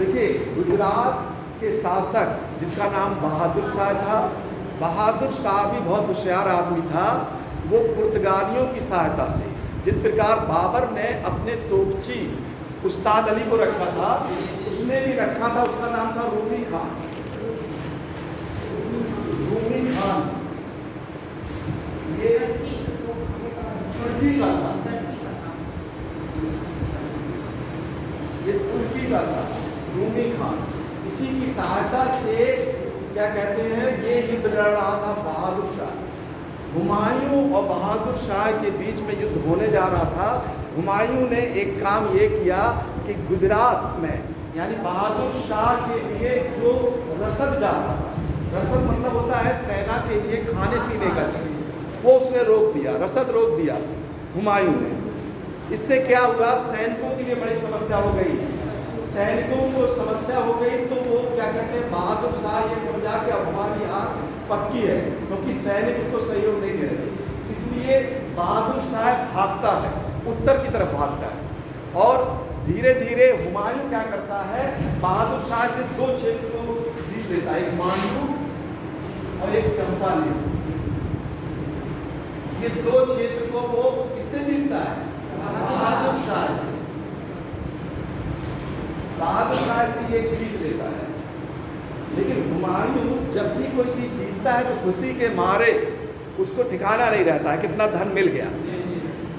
देखिए, गुजरात के शासक जिसका नाम बहादुर शाह था, बहादुर शाह भी बहुत होशियार आदमी था। वो पुर्तगालियों की सहायता से, जिस प्रकार बाबर ने अपने तोपची उस्ताद अली को रखा था, उसने भी रखा था, उसका नाम था रूमी खान। रूमी खान ये तुर्की का था, ये तुर्की का था रूमी खान। इसी की सहायता से क्या कहते हैं, ये युद्ध लड़ रहा था बहादुर शाह। हुमायूं और बहादुर शाह के बीच में युद्ध होने जा रहा था। हुमायूं ने एक काम ये किया कि गुजरात में, यानी बहादुर शाह के लिए जो रसद जा रहा था, रसद मतलब होता है सेना के लिए खाने पीने का चीज़, वो उसने रोक दिया, रसद रोक दिया हुमायूं ने। इससे क्या हुआ, सैनिकों के लिए बड़ी समस्या हो गई। सैनिकों को समस्या हो गई तो वो क्या कहते हैं, बहादुर शाह ये समझा कि अब हमारी हार पक्की है, क्योंकि सैनिक उसको सहयोग नहीं दे रहे थे। इसलिए बहादुर शाह भागता है, उत्तर की तरफ भागता है। और धीरे धीरे हुमायूं क्या करता है, बहादुर शाह से दो क्षेत्र को जीत लेता है, एक मांडू और एक चंपानेर। ये दो क्षेत्र को वो किससे जीतता है, बहादुर शाह से। बहादुर शाह से ये जीत लेता है। लेकिन हुमायूं जब भी कोई चीज जीतता है तो खुशी के मारे उसको ठिकाना नहीं रहता है, कितना धन मिल गया,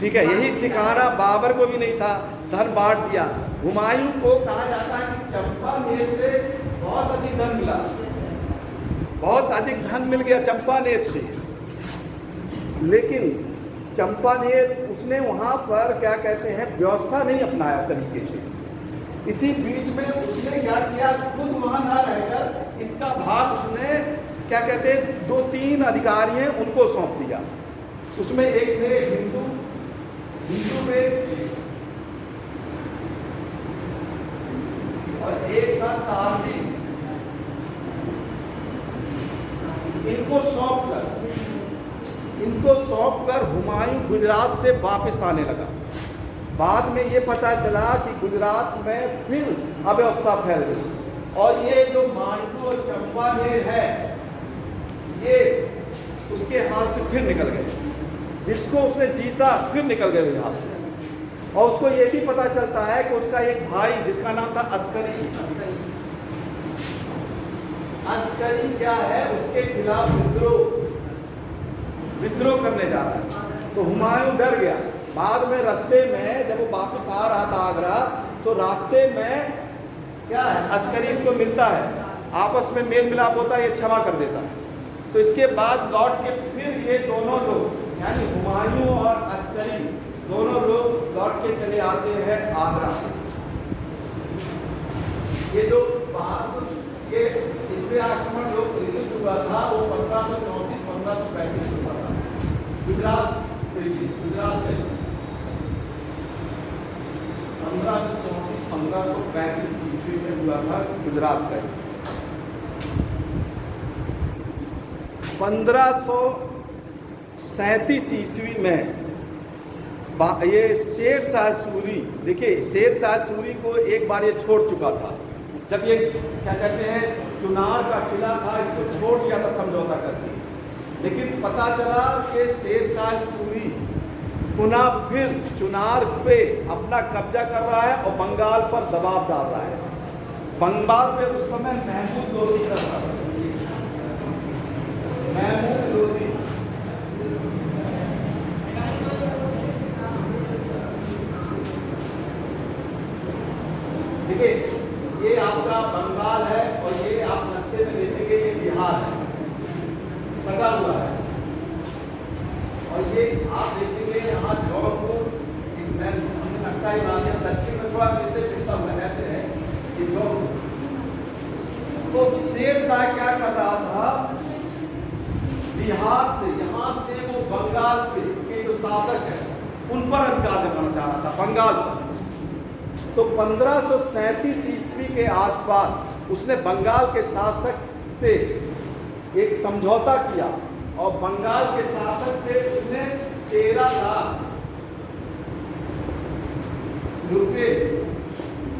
ठीक है। यही ठिकाना बाबर को भी नहीं था, धन बांट दिया। हुमायूं को कहा जाता है कि चंपानेर से बहुत अधिक धन मिला, बहुत अधिक धन मिल गया चंपानेर से। लेकिन चंपानेर उसने वहाँ पर क्या कहते हैं, व्यवस्था नहीं अपनाया तरीके से। इसी बीच में उसने क्या किया, खुद वहाँ ना रहकर इसका भाग उसने क्या कहते हैं, 2-3 अधिकारी हैं उनको सौंप दिया। उसमें एक थे हिंदू में, और एक था तारजी। इनको सौंप कर हुमायूं गुजरात से वापस आने लगा। बाद में ये पता चला कि गुजरात में फिर अव्यवस्था फैल गई, और ये जो मांडू और चंपानेर है ये उसके हाथ से फिर निकल गए। जिसको उसने जीता फिर निकल गए हाथ से। और उसको ये भी पता चलता है कि उसका एक भाई जिसका नाम था अस्करी, अस्करी क्या है, उसके खिलाफ विद्रोह करने जा रहा है। तो हुमायूं डर गया। बाद में रास्ते में जब वो वापस आ रहा था आगरा, तो रास्ते में क्या है, अस्करी इसको मिलता है, आपस में मेल मिलाप होता है, ये क्षमा कर देता है। तो इसके बाद लौट के फिर ये दोनों लोग, यानी हुमायूं और अस्करी, दोनों लोग लौट के चले आते हैं आगरा। ये जो बहादुर, ये इनसे आक्रमण जो युद्ध हुआ था वो 1534-1535 हुआ था गुजरात में। 1534-1535 ईस्वी में हुआ था गुजरात का। 1537 ईस्वी में ये शेर शाह सूरी, देखिए शेर शाह सूरी को एक बार ये छोड़ चुका था। जब ये क्या कहते हैं, चुनार का किला था, इसको छोड़ दिया था समझौता करके। लेकिन पता चला कि शेर शाह सूरी पुनः फिर चुनार पे अपना कब्जा कर रहा है और बंगाल पर दबाव डाल रहा है। बंगाल पे उस समय महमूद लोधी कर रहा था, महमूद लोधी। देखिए ये आपका बंगाल है और ये आप नक्शे में देखेंगे ये बिहार है, सटा हुआ है। और ये आप देखेंगे यहाँ जौनपुर, नक्शा ही माध्यम दक्षिण में थोड़ा जैसे दिखता हुआ ऐसे है ये जौनपुर। तो शेर शाह क्या कर रहा था, बिहार से, यहाँ से वो बंगाल के जो शासक है उन पर अधिकार जमाना चाह रहा था, बंगाल पर। तो 1537 ईस्वी के आसपास उसने बंगाल के शासक से एक समझौता किया, और बंगाल के शासक से उसने 13 लाख रुपए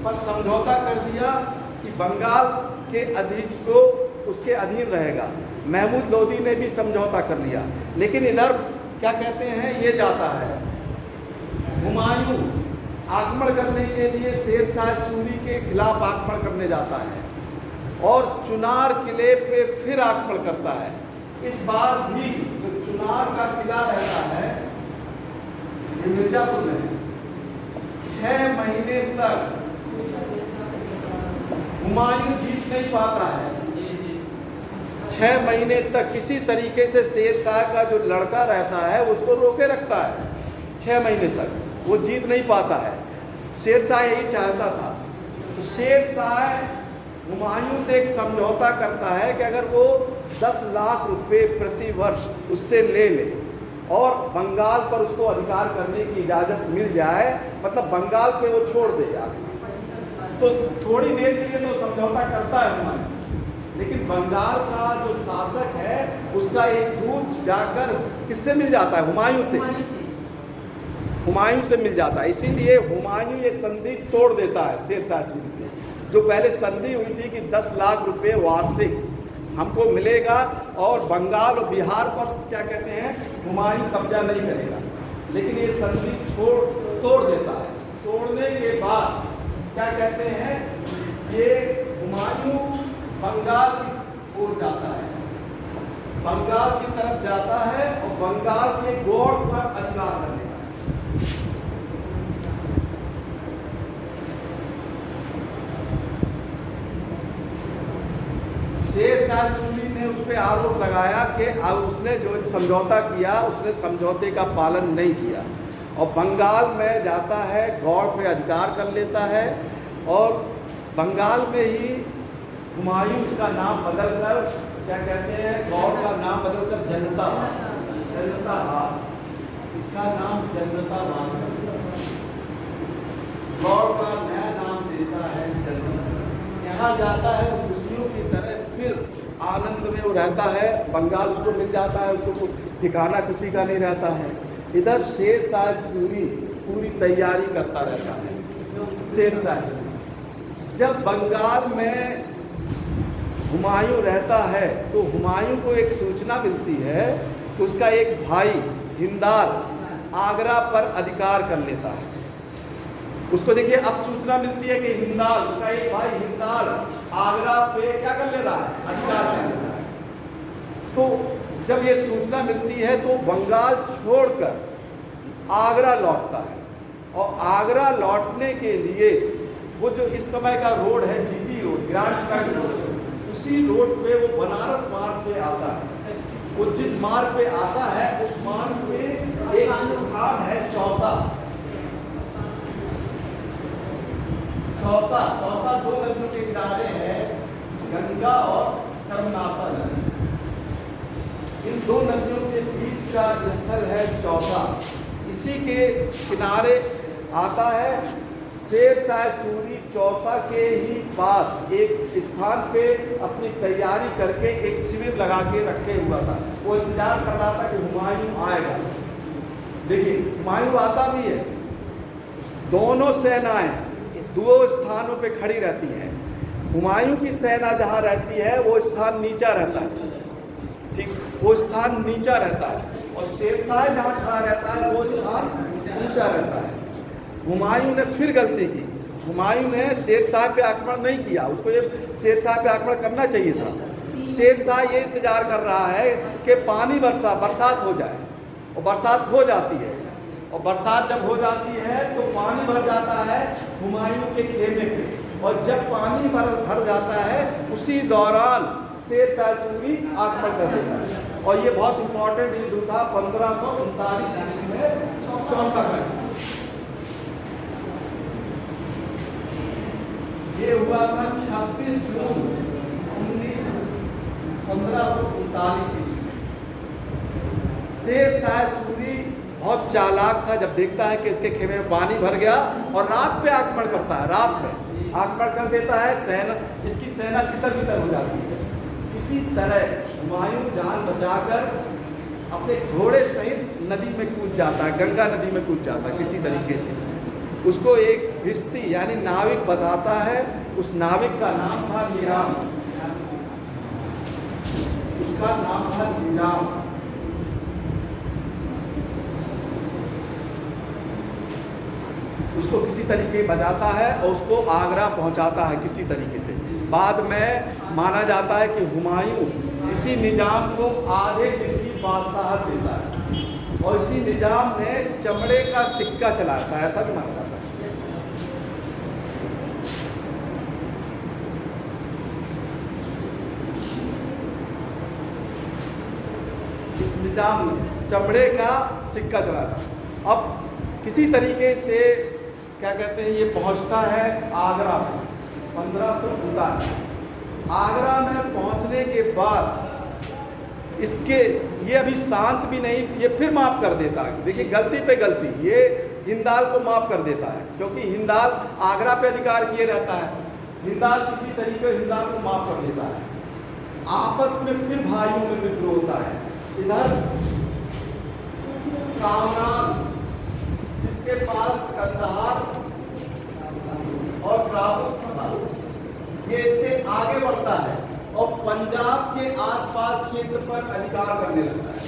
पर समझौता कर दिया कि बंगाल के अधिक को उसके अधीन रहेगा। महमूद लोदी ने भी समझौता कर लिया, लेकिन इधर क्या कहते हैं, ये जाता है हुमायूं आक्रमण करने के लिए शेर शाह सूरी के खिलाफ आक्रमण करने जाता है और चुनार किले पे फिर आक्रमण करता है। इस बार भी जो चुनार का किला रहता है ये मिर्जापुर में, 6 महीने तक हुमायूं जीत नहीं पाता है। 6 महीने तक किसी तरीके से शेर शाह का जो लड़का रहता है उसको रोके रखता है। 6 महीने तक वो जीत नहीं पाता है। शेर शाह यही चाहता था, तो शेर शाह हुमायूं से एक समझौता करता है कि अगर वो 10 लाख रुपए प्रति वर्ष उससे ले ले और बंगाल पर उसको अधिकार करने की इजाज़त मिल जाए, मतलब बंगाल पे वो छोड़ दे आगे, तो थोड़ी देर के लिए तो समझौता करता है हुमायूं, लेकिन बंगाल का जो शासक है उसका एक दूत जाकर किससे मिल जाता है, हुमायूं से मिल जाता है। इसीलिए हुमायूं ये संधि तोड़ देता है शेर शाह सूरी से। जो पहले संधि हुई थी कि 10 लाख रुपए वार्षिक हमको मिलेगा और बंगाल और बिहार पर क्या कहते हैं हुमायूं कब्जा नहीं करेगा, लेकिन ये संधि तोड़ देता है। तोड़ने के बाद क्या कहते हैं, ये हुमायूं बंगाल की ओर जाता है, बंगाल की तरफ जाता है और बंगाल के गौड़ पर अधिकार कर लेता है। शेर शाह सूरी ने उस पर आरोप लगाया कि अब उसने जो समझौता किया उसने समझौते का पालन नहीं किया और बंगाल में जाता है, गौड़ पे अधिकार कर लेता है और बंगाल में ही हुमायूं उसका नाम बदलकर क्या कहते हैं, गौड़ का नाम बदलकर जनतावाद, इसका नाम जनतावाद, गौड़ का नया नाम देता है जनता। यहाँ जाता है वो मुस्लिमों की तरह फिर आनंद में वो रहता है, बंगाल उसको मिल जाता है, उसको ठिकाना किसी का नहीं रहता है। इधर शेर शाह सूरी पूरी तैयारी करता रहता है। शेर शाह सूरी जब बंगाल में हुमायूं रहता है तो हुमायूं को एक सूचना मिलती है कि उसका एक भाई हिंदाल आगरा पर अधिकार कर लेता है। उसको देखिए अब सूचना मिलती है कि हिंदाल, उसका एक भाई हिंदाल आगरा पे क्या कर ले रहा है, अधिकार कर लेता है। तो जब ये सूचना मिलती है तो बंगाल छोड़कर आगरा लौटता है और आगरा लौटने के लिए वो जो इस समय का रोड है GT road, grand trunk road, उसी रोड पे वो बनारस मार्ग पे आता है। वो जिस मार्ग पे आता है उस मार्ग पे एक स्थान है चौसा। चौसा 2 नदियों के किनारे है, गंगा और कर्मनासा नदी। इन 2 नदियों के बीच का स्थल है चौसा। इसी के किनारे आता है। शेर शाह सूरी चौसा के ही पास एक स्थान पे अपनी तैयारी करके एक शिविर लगा के रखे हुआ था। वो इंतजार कर रहा था कि हुमायूं आएगा। देखिए हुमायूं आता भी है, दोनों सेनाएं 2 स्थानों पे खड़ी रहती हैं। हुमायूं की सेना जहाँ रहती है वो स्थान नीचा रहता है, ठीक, वो स्थान नीचा रहता है और शेर शाह जहाँ खड़ा रहता है वो स्थान ऊंचा रहता है। हुमायूं ने फिर गलती की। हुमायूं ने शेर शाह पे आक्रमण नहीं किया, उसको ये शेर शाह पे आक्रमण करना चाहिए था। शेर शाह ये इंतजार कर रहा है कि पानी बरसात हो जाए और बरसात हो जाती है और बरसात जब हो जाती है तो पानी भर जाता है हुमायूं के खेमे पे और जब पानी भर जाता है उसी दौरान शेर शाह सूरी आक्रमण कर देता है। और ये बहुत इंपॉर्टेंट युद्ध था 1539 ईस्वी में चौसा में। ये हुआ था 26 जून 1539 ईस्वी। शेर शाह सूरी बहुत चालाक था, जब देखता है कि इसके खेमे में पानी भर गया और रात पे आक्रमण करता है, रात में आक्रमण कर देता है। सेना, इसकी सेना तितर-बितर हो जाती है। इसी तरह हुमायूं जान बचाकर अपने घोड़े सहित नदी में कूद जाता है, गंगा नदी में कूद जाता है किसी तरीके से। उसको एक भिश्ती यानी नाविक बताता है उस नाविक का नाम था निजाम, उसका नाम था निजाम। उसको किसी तरीके बचाता है और उसको आगरा पहुंचाता है किसी तरीके से। बाद में माना जाता है कि हुमायूं इसी निजाम को आधे दिन की बादशाहत देता है और इसी निजाम ने चमड़े का सिक्का चलाया था, ऐसा भी माना जाता है। इस निजाम ने चमड़े का सिक्का चलाया था। अब किसी तरीके से क्या कहते हैं, ये पहुंचता है आगरा में 1549। आगरा में पहुंचने के बाद इसके ये अभी शांत भी नहीं, ये फिर माफ़ कर देता है। देखिए गलती पे गलती, ये हिंदाल को माफ़ कर देता है क्योंकि हिंदाल आगरा पे अधिकार किए रहता है। हिंदाल किसी तरीके हिंदाल को माफ़ कर देता है। आपस में फिर भाइयों में विद्रोह होता है। इधर कामरान जिसके पास कंधार और काबुल था, ये इससे आगे बढ़ता है और पंजाब के आसपास क्षेत्र पर अधिकार करने लगता है।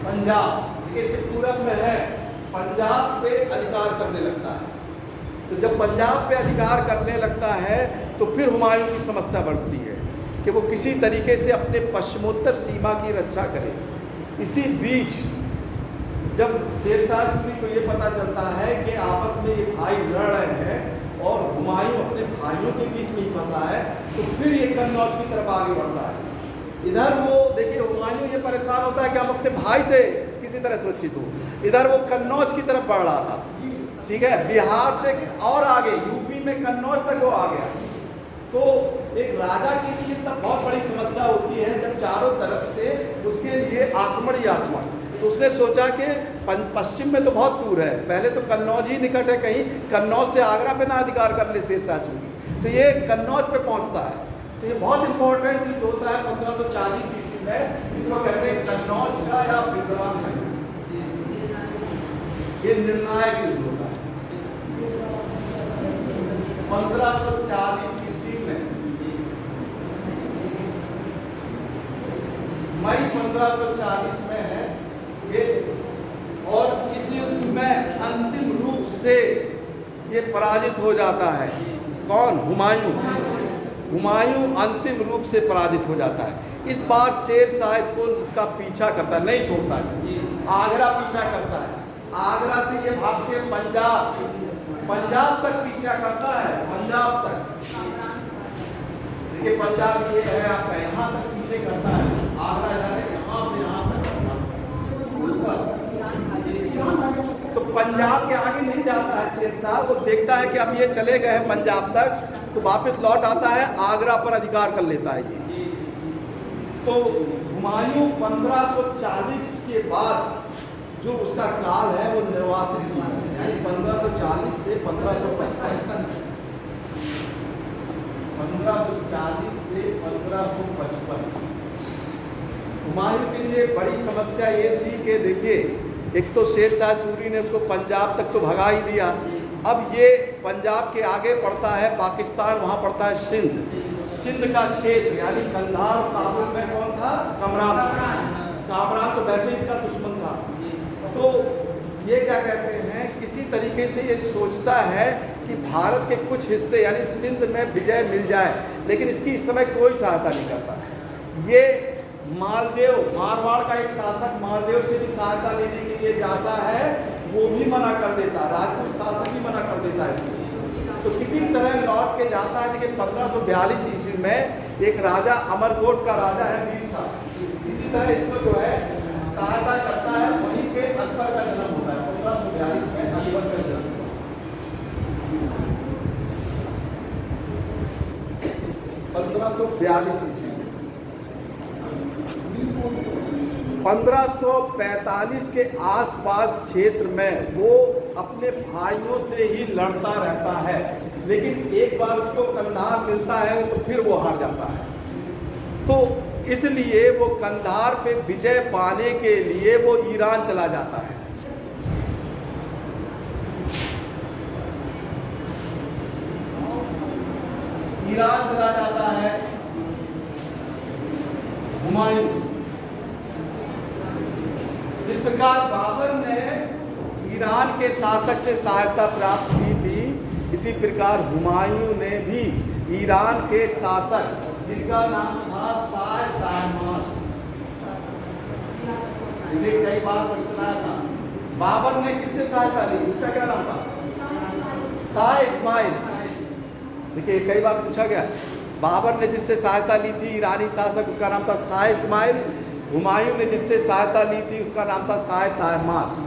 पंजाब इसके पूरब में है, पंजाब पे अधिकार करने लगता है। तो जब पंजाब पे अधिकार करने लगता है तो फिर हुमायूं की समस्या बढ़ती है कि वो किसी तरीके से अपने पश्चिमोत्तर सीमा की रक्षा करे। इसी बीच जब शेरशाह सूरी को ये पता चलता है कि आपस में ये भाई लड़ रहे हैं और हुमायूं अपने भाइयों के बीच में ही फंसा है, तो फिर ये कन्नौज की तरफ आगे बढ़ता है। इधर वो देखिए हुमायूं ये परेशान होता है कि हम अपने भाई से किसी तरह सुरक्षित हो। इधर वो कन्नौज की तरफ बढ़ रहा था, ठीक है, बिहार से और आगे यूपी में कन्नौज तक वो आ गया। तो एक राजा के लिए तब बहुत बड़ी समस्या होती है जब चारों तरफ से उसके लिए आक्रमण ही आक्रमण। तो उसने सोचा कि पश्चिम में तो बहुत दूर है, पहले तो कन्नौज ही निकट है, कहीं कन्नौज से आगरा पे ना अधिकार कर ले शेरशाह सूरी। तो ये कन्नौज पे पहुंचता है। तो ये बहुत इंपॉर्टेंट युद्ध होता है 1540 ईस्वी में। इसको कहते हैं कन्नौज का या विद्रोह का। ये निर्णायक युद्ध होता है 1540 ईस्वी में। मई 1540 में है ये, और इस युद्ध में अंतिम रूप से ये पराजित हो जाता है। कौन? हुमायूं। हुमायूं अंतिम रूप से पराजित हो जाता है। इस बार शेरशाह इसको का पीछा करता है, नहीं छोड़ता है, आगरा पीछा करता है। आगरा से ये भागते पंजाब, पंजाब तक पीछा करता है, पंजाब तक। देखिए पंजाब ये है आपका, यहाँ तक पीछे करता है। आगरा जाने यहाँ से यहाँ तक, तो पंजाब के आगे नहीं जाता है शेरशाह। वो देखता है कि अब ये चले गए हैं पंजाब तक, तो वापस लौट आता है, आगरा पर अधिकार कर लेता है ये। तो हुमायूं 1540 के बाद जो उसका काल है वो निर्वासित जीवन है, यानी 1540 से 1555। 1540 से 1555 हुमायूं के लिए बड़ी समस्या ये थी कि देखिए एक तो शेरशाह सूरी ने उसको पंजाब तक तो भगा ही दिया। अब ये पंजाब के आगे पड़ता है पाकिस्तान, वहाँ पड़ता है सिंध। सिंध का क्षेत्र यानी कंधार और काबुल में कौन था? कामरान था। कामरान तो वैसे ही इसका दुश्मन था। तो ये क्या कहते हैं, किसी तरीके से ये सोचता है कि भारत के कुछ हिस्से यानी सिंध में विजय मिल जाए, लेकिन इसकी इस समय कोई सहायता नहीं करता है। ये मालदेव, मारवाड़ का एक शासक मालदेव से भी सहायता लेने के लिए जाता है, वो भी मना कर देता है, राजपूत शासक भी मना कर देता है इसको। तो किसी तरह लौट के जाता है। लेकिन 1542 ईस्वी में एक राजा, अमरकोट का राजा है वीर शाह, इसी तरह इसको जो है सहायता करता है। वहीं पे अकबर का जन्म होता है 1542 में, अकबर का जन्म 1542 ईस्वी। 1545 के आसपास क्षेत्र में वो अपने भाइयों से ही लड़ता रहता है, लेकिन एक बार उसको कंधार मिलता है तो फिर वो हार जाता है। तो इसलिए वो कंधार पे विजय पाने के लिए वो ईरान चला जाता है। ईरान चला जाता है हुमायूं। जिस प्रकार बाबर ने ईरान के शासक से सहायता प्राप्त की थी, इसी प्रकार हुमायूं ने भी ईरान के शासक, जिनका नाम था शाह तहमास, कई बार क्वेश्चन आया था, बाबर ने किससे सहायता ली, उसका क्या नाम था? शाह इस्माइल। देखिए कई बार पूछा गया, बाबर ने जिससे सहायता ली थी ईरानी शासक, उसका नाम था शाह इस्माइल। हुमायूं ने जिससे सहायता ली थी उसका नाम था शाह तहमास।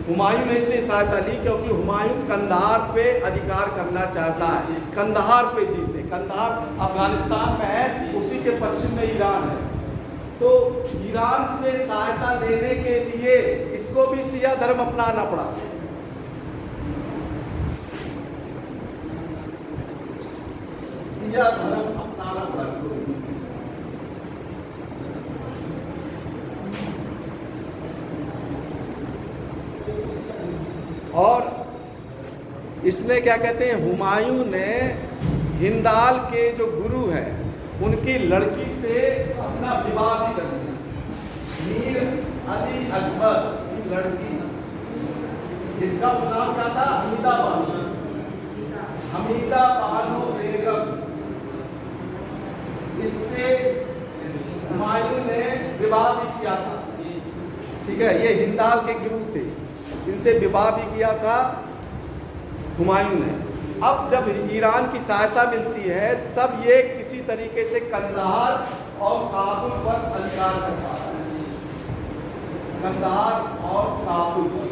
हुमायूं ने इसलिए सहायता ली क्योंकि हुमायूं कंधार पे अधिकार करना चाहता है, कंधार पे जीतने। कंधार अफगानिस्तान में है, उसी के पश्चिम में ईरान है। तो ईरान से सहायता लेने के लिए इसको भी शिया धर्म अपनाना पड़ा। शिया धर्म अपनाना पड़ा। और इसने क्या कहते हैं, हुमायूं ने हिंदाल के जो गुरु हैं उनकी लड़की से अपना विवाह भी कर दिया। मीर अली अकबर की लड़की, जिसका नाम क्या था? हमीदा बानो। हमीदा बानो बेगम, इससे हुमायूं ने विवाह भी किया था। ठीक है, ये हिंदाल के गुरु थे, इनसे विवाह भी किया था हुमायूं ने। अब जब ईरान की सहायता मिलती है तब ये किसी तरीके से कंधार और काबुल पर अधिकार कर पाता है। कंधार और काबुल पर।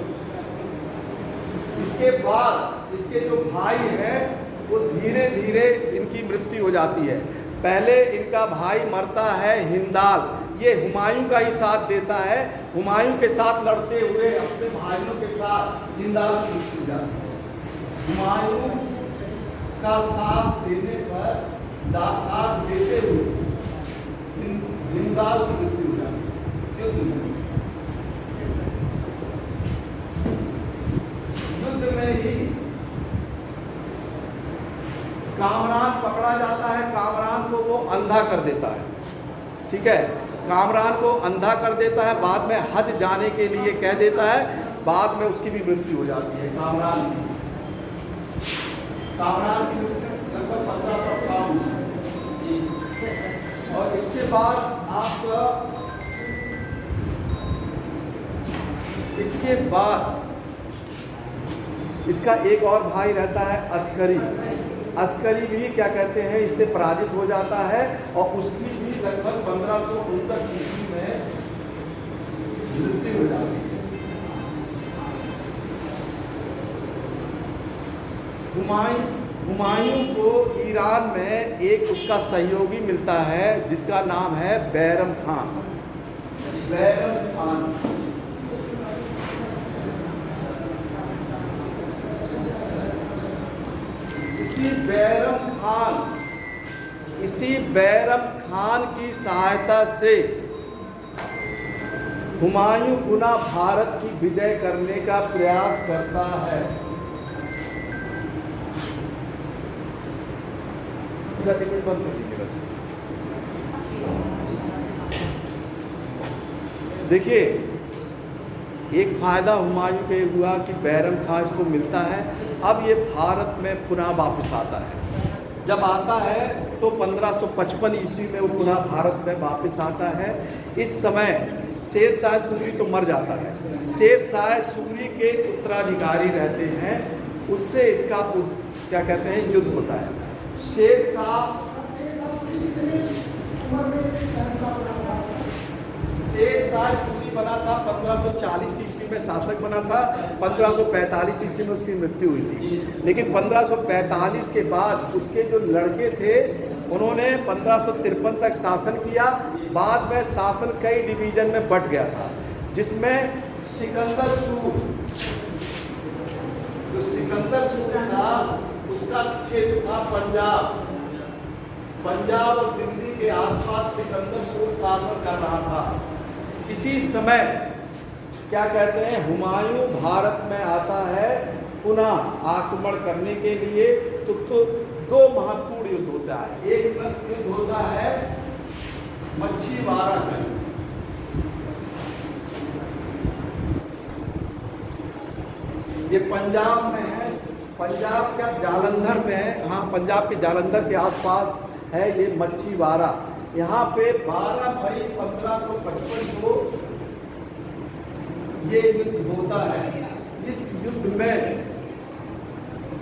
इसके बाद इसके जो भाई हैं वो धीरे धीरे इनकी मृत्यु हो जाती है। पहले इनका भाई मरता है हिंदाल, ये हुमायूं का ही साथ देता है। हुमायूं के साथ लड़ते हुए अपने भाइयों के साथ हिंदाल की मृत्यु हो जाती है। हुमायूं का साथ देने पर, साथ देते हुए हिंदाल की मृत्यु हो जाती है। युद्ध में ही कामरान पकड़ा जाता है, कामरान को वो अंधा कर देता है। ठीक है, कामरान को अंधा कर देता है, बाद में हज जाने के लिए कह देता है, बाद में उसकी भी मृत्यु हो जाती है। कामरान की मृत्यु लगभग 1558। और इसके बाद आपका इसके बाद इसका एक और भाई रहता है अस्करी। अस्करी भी क्या कहते हैं, इससे पराजित हो जाता है और उसकी भी लगभग 1559 ईस्वी में मृत्यु हो जाती है। हुमायूं को ईरान में एक उसका सहयोगी मिलता है जिसका नाम है बैरम खान। बैरम खान इसी बैरम खान की सहायता से हुमायूं पुनः भारत की विजय करने का प्रयास करता है। बंद कर दीजिए बस। देखिए, एक फायदा हुमायूं को हुआ कि बैरम खान इसको मिलता है। अब ये भारत में पुनः वापस आता है। जब आता है तो 1555 ईस्वी में वो पुनः भारत में वापस आता है। इस समय शेर शाह सूरी तो मर जाता है। शेर शाह सूरी के उत्तराधिकारी रहते हैं, उससे इसका क्या कहते हैं, युद्ध होता है। शेर शाह सूरी बना था 1540 ईस्वी में, शासक बना था। 1545 ईस्वी में उसकी मृत्यु हुई थी। लेकिन 1545 के बाद उसके जो लड़के थे उन्होंने 1553 तक शासन किया। बाद में शासन कई डिवीजन में बंट गया था, जिसमें सिकंदर सूर, जो सिकंदर सूर था उसका क्षेत्र था पंजाब। पंजाब और दिल्ली के आसपास सिकंदर सूर शासन कर रहा था। इसी समय क्या कहते हैं, हुमायूं भारत में आता है पुनः आक्रमण करने के लिए। तो दो महत्वपूर्ण युद्ध होता है। एक युद्ध होता है मच्छीवाड़ा का युद्ध। ये पंजाब में है, पंजाब का जालंधर में है। हाँ, पंजाब के जालंधर के आसपास है ये मच्छीवाड़ा। यहाँ पे 12 मई 1555 को ये युद्ध होता है। इस युद्ध में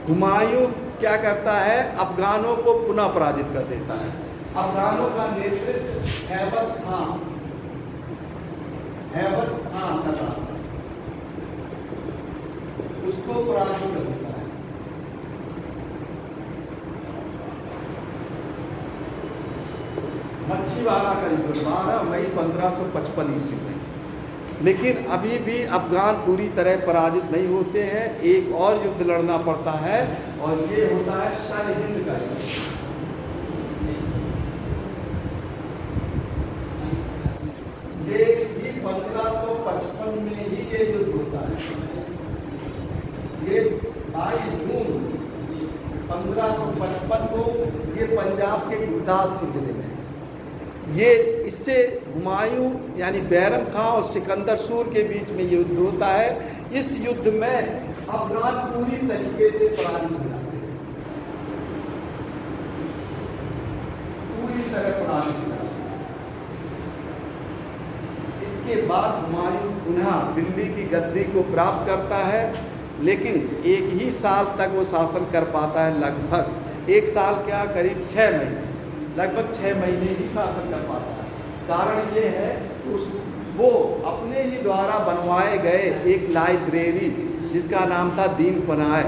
हुमायूं क्या करता है, अफगानों को पुनः पराजित कर देता है। अफगानों का नेतृत्व हैबर खान कर रहा था, उसको पराजित कर देता है। मच्छीवाड़ा का युद्ध 12 मई 1555 ईस्वी में। लेकिन अभी भी अफगान पूरी तरह पराजित नहीं होते हैं। एक और युद्ध लड़ना पड़ता है और ये होता है सरहिंद का युद्ध। ये भी 1555 में ही ये युद्ध होता है। ये 22 जून 1555 को ये पंजाब के गुरदासपुर जिले में है। ये इससे हुमायूं यानी बैरम खां और सिकंदर सूर के बीच में युद्ध होता है। इस युद्ध में अफगान पूरी तरीके से पराजित हो जाते हैं, पूरी तरह पराजित हो जाते हैं। इसके बाद हुमायूं पुनः दिल्ली की गद्दी को प्राप्त करता है, लेकिन एक ही साल तक वो शासन कर पाता है। लगभग एक साल क्या, करीब 6 महीने, लगभग 6 महीने ही शासन कर पाता है। कारण ये है कि वो अपने ही द्वारा बनवाए गए एक लाइब्रेरी जिसका नाम था दीन पनाह,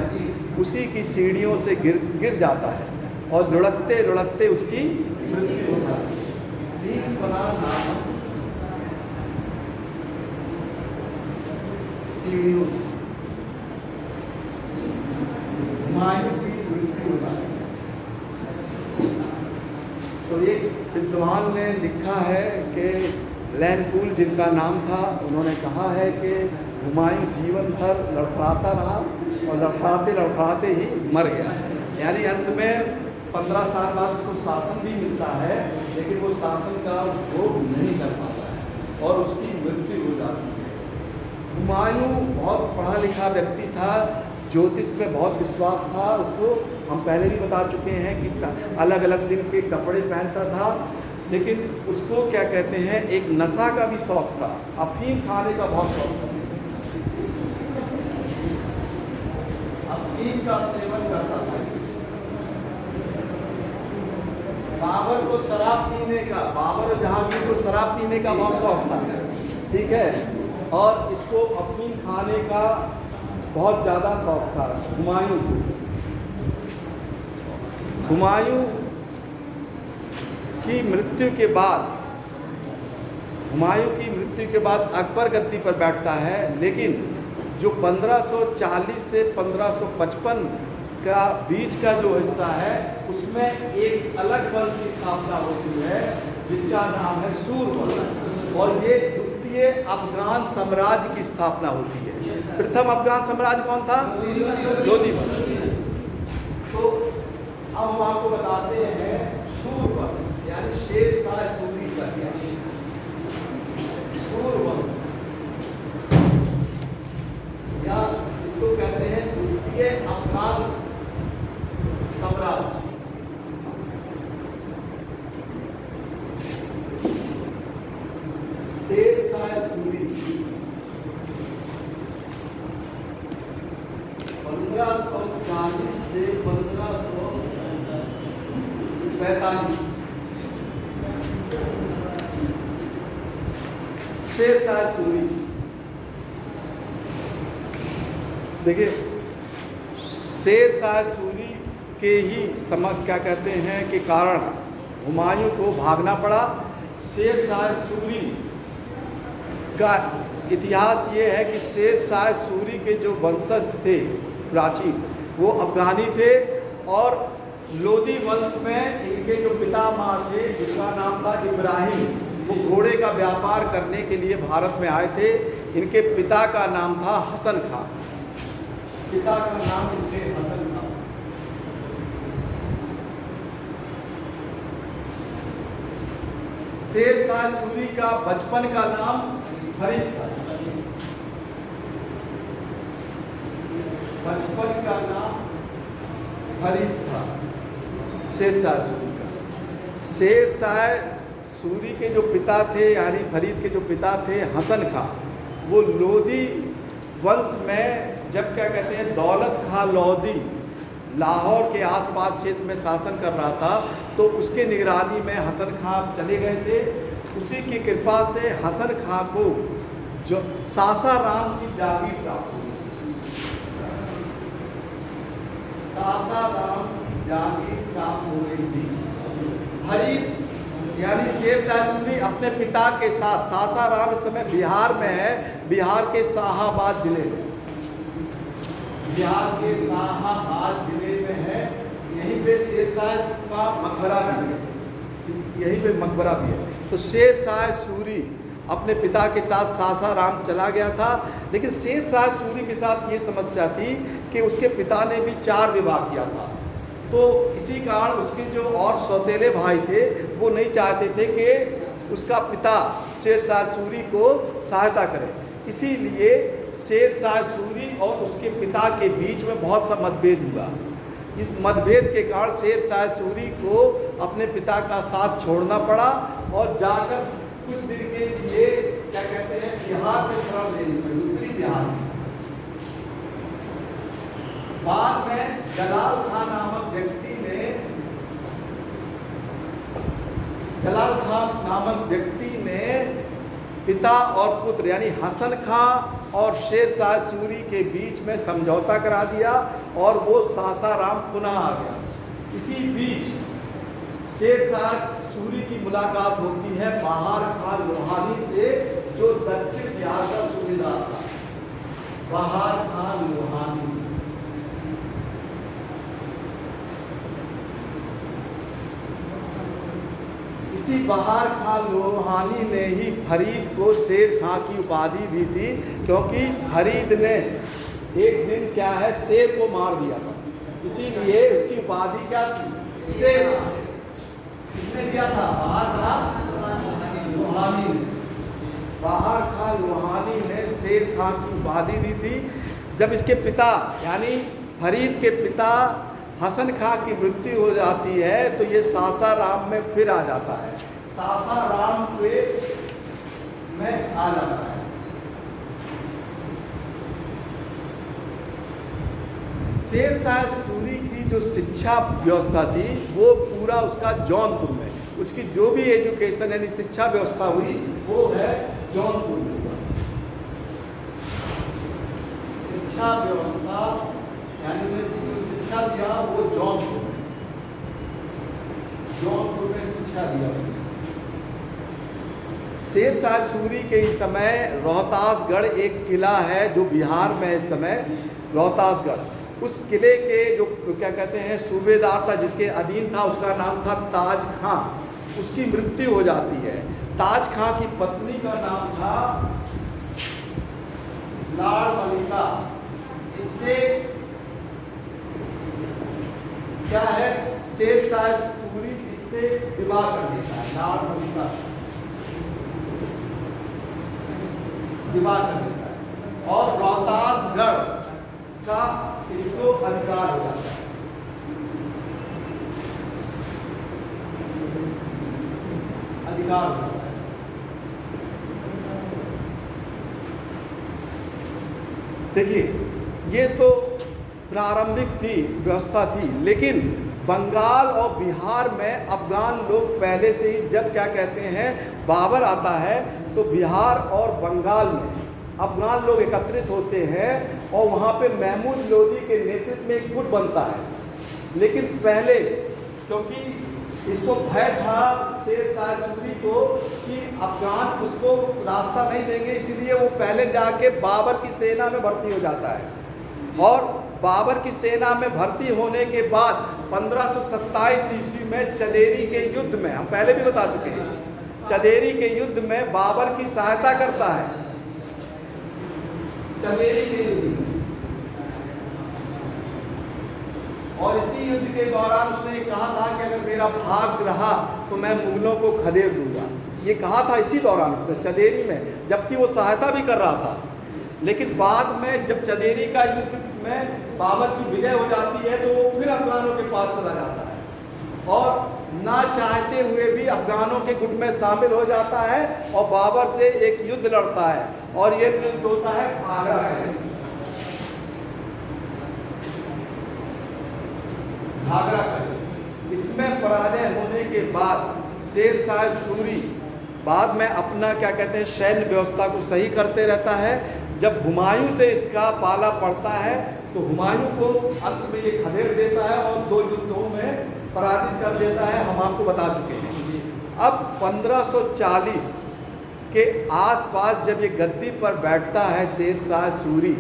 उसी की सीढ़ियों से गिर जाता है और लुढ़कते लुढ़कते उसकी मृत्यु हो जाती है। दीन पनाह नाम सीढ़ियों से हुमायूं की मृत्यु हो जाती है। तो एक विद्वान ने लिखा है कि लैनपूल जिनका नाम था, उन्होंने कहा है कि हुमायूं जीवन भर लड़खड़ाता रहा और लड़खड़ाते लड़खड़ाते ही मर गया। यानी अंत में 15 साल बाद उसको शासन भी मिलता है, लेकिन वो शासन का भोग नहीं कर पाता है और उसकी मृत्यु हो जाती है। हुमायूं बहुत पढ़ा लिखा व्यक्ति था, ज्योतिष में बहुत विश्वास था उसको। हम पहले भी बता चुके हैं कि अलग अलग दिन के कपड़े पहनता था, लेकिन उसको क्या कहते हैं, एक नशा का भी शौक था, अफीम खाने का बहुत शौक था। अफीम का सेवन करता था। बाबर को शराब पीने का, बाबर और जहांगीर को शराब पीने का बहुत शौक था, ठीक है, और इसको अफीम खाने का बहुत ज़्यादा शौक था हुमायूं को। हुमायूं की मृत्यु के बाद अकबर गद्दी पर बैठता है, लेकिन जो 1540 से 1555 का बीच का जो हिस्सा है, उसमें एक अलग वंश की स्थापना होती है जिसका नाम है सूर वंश, और ये द्वितीय अफगान साम्राज्य की स्थापना होती है। प्रथम अफगान साम्राज्य कौन था? लोदी वंश। तो अब हम आपको बताते हैं सूर वंश यानी शेर शाह सूरी का क्या। सूर वंश या इसको कहते हैं द्वितीय अफगान साम्राज्य। शेर शाह सूरी 1540 से 1545। शेर शाह सूरी, देखिए शेर शाह सूरी के ही क्या कहते हैं कि कारण हुमायूं को भागना पड़ा। शेर शाह सूरी का इतिहास ये है कि शेर शाह सूरी के जो वंशज थे प्राचीन, वो अफगानी थे, और लोदी वंश में इनके जो पितामह थे जिसका नाम था इब्राहिम, वो घोड़े का व्यापार करने के लिए भारत में आए थे। इनके पिता का नाम था हसन खां, पिता का नाम इनके हसन खां। शेर शाह सूरी का बचपन का नाम फरीद था। बचपन का नाम फरीद था शेर शाह सूरी का। शेर शाह सूरी के जो पिता थे, यानी फरीद के जो पिता थे हसन खां, वो लोधी वंश में जब क्या कहते हैं दौलत खां लोधी लाहौर के आसपास क्षेत्र में शासन कर रहा था, तो उसके निगरानी में हसन खां चले गए थे। उसी की कृपा से हसन खां को जो सासाराम की जागीर प्राप्त हुई, सासाराम की जागीर प्राप्त हो गई थी। फरीद यानी शेर शाह सूरी अपने पिता के साथ, सासाराम इस समय बिहार में है, बिहार के शाहाबाद जिले में, बिहार के शाहाबाद जिले में है। यहीं पे शेर शाह का मकबरा भी है, यहीं पे मकबरा भी है। तो शेर शाह सूरी अपने पिता के साथ सासाराम चला गया था, लेकिन शेर शाह सूरी के साथ ये समस्या थी कि उसके पिता ने भी 4 विवाह किया था। तो इसी कारण उसके जो और सौतेले भाई थे वो नहीं चाहते थे कि उसका पिता शेर शाह सूरी को सहायता करे। इसीलिए शेर शाह सूरी और उसके पिता के बीच में बहुत सा मतभेद हुआ। इस मतभेद के कारण शेर शाह सूरी को अपने पिता का साथ छोड़ना पड़ा और जाकर कुछ दिन के लिए क्या कहते हैं बिहार में शरण लेनी पड़ी, उत्तरी बिहार में। बाद में जलाल खां नामक व्यक्ति ने पिता और पुत्र यानी हसन खां और शेर शाह सूरी के बीच में समझौता करा दिया और वो सासाराम पुनः आ गया। इसी बीच शेर शाह सूरी की मुलाकात होती है बहार खां लोहानी से, जो दक्षिण बिहार का सूबेदार था। बहार खां लोहानी, इसी बहार खां लोहानी ने ही फरीद को शेर खां की उपाधि दी थी, क्योंकि फरीद ने एक दिन क्या है शेर को मार दिया था, इसीलिए उसकी उपाधि क्या थी शेर। किसने दिया था? बहार खां लोहानी ने। बहार खां लोहानी ने शेर खां की उपाधि दी थी। जब इसके पिता यानी फरीद के पिता हसन खां की मृत्यु हो जाती है तो ये सासाराम में फिर आ जाता है, सासाराम में आ जाता है। शेर शाह सूरी की जो शिक्षा व्यवस्था थी वो पूरा उसका जौनपुर में, उसकी जो भी एजुकेशन यानी शिक्षा व्यवस्था हुई वो है जौनपुर में। शिक्षा व्यवस्था यानी शिक्षा दिया वो जौनपुर में शिक्षा दिया उसने। शेर शाह सूरी के इस समय रोहतासगढ़ एक किला है जो बिहार में इस समय रोहतासगढ़, उस किले के जो क्या कहते हैं सूबेदार था जिसके अधीन था उसका नाम था ताज खां। उसकी मृत्यु हो जाती है। ताज खां की पत्नी का नाम था लाड़ मलिका। इससे क्या है शेर शाह सूरी इससे विवाह कर देता है, लाड़ मलिका विवाह कर देता है और रोहतासगढ़ का इसको अधिकार हो जाता है। अधिकार हो जाता है। देखिए ये तो प्रारंभिक थी व्यवस्था थी, लेकिन बंगाल और बिहार में अफगान लोग पहले से ही जब क्या कहते हैं बाबर आता है तो बिहार और बंगाल में अफगान लोग एकत्रित होते हैं और वहाँ पे महमूद लोदी के नेतृत्व में एक गुट बनता है। लेकिन पहले क्योंकि इसको भय था शेर शाह सूरी को कि अफगान उसको रास्ता नहीं देंगे, इसीलिए वो पहले जाके बाबर की सेना में भर्ती हो जाता है और बाबर की सेना में भर्ती होने के बाद 1527 ईस्वी में चंदेरी के युद्ध में, हम पहले भी बता चुके हैं, चंदेरी के युद्ध में बाबर की सहायता करता है। चंदेरी के युद्ध में और इसी युद्ध के दौरान उसने कहा था कि अगर मेरा भाग रहा तो मैं मुगलों को खदेड़ दूंगा। ये कहा था इसी दौरान उसने चंदेरी में, जबकि वो सहायता भी कर रहा था। लेकिन बाद में जब चंदेरी का युद्ध में बाबर की विजय हो जाती है तो वो फिर अफगानों के पास चला जाता है और ना चाहते हुए भी अफगानों के गुट में शामिल हो जाता है और बाबर से एक युद्ध लड़ता है और ये युद्ध होता है आगरा का। आगरा का इसमें पराजय होने के बाद शेर शाह सूरी बाद में अपना क्या कहते हैं सैन्य व्यवस्था को सही करते रहता है। जब हुमायूं से इसका पाला पड़ता है तो हुमायूं को अंत में ये खदेड़ देता है और 2 युद्धों में पराजित कर देता है, हम आपको बता चुके हैं। अब 1540 के आसपास जब ये गद्दी पर बैठता है शेर शाह सूरी,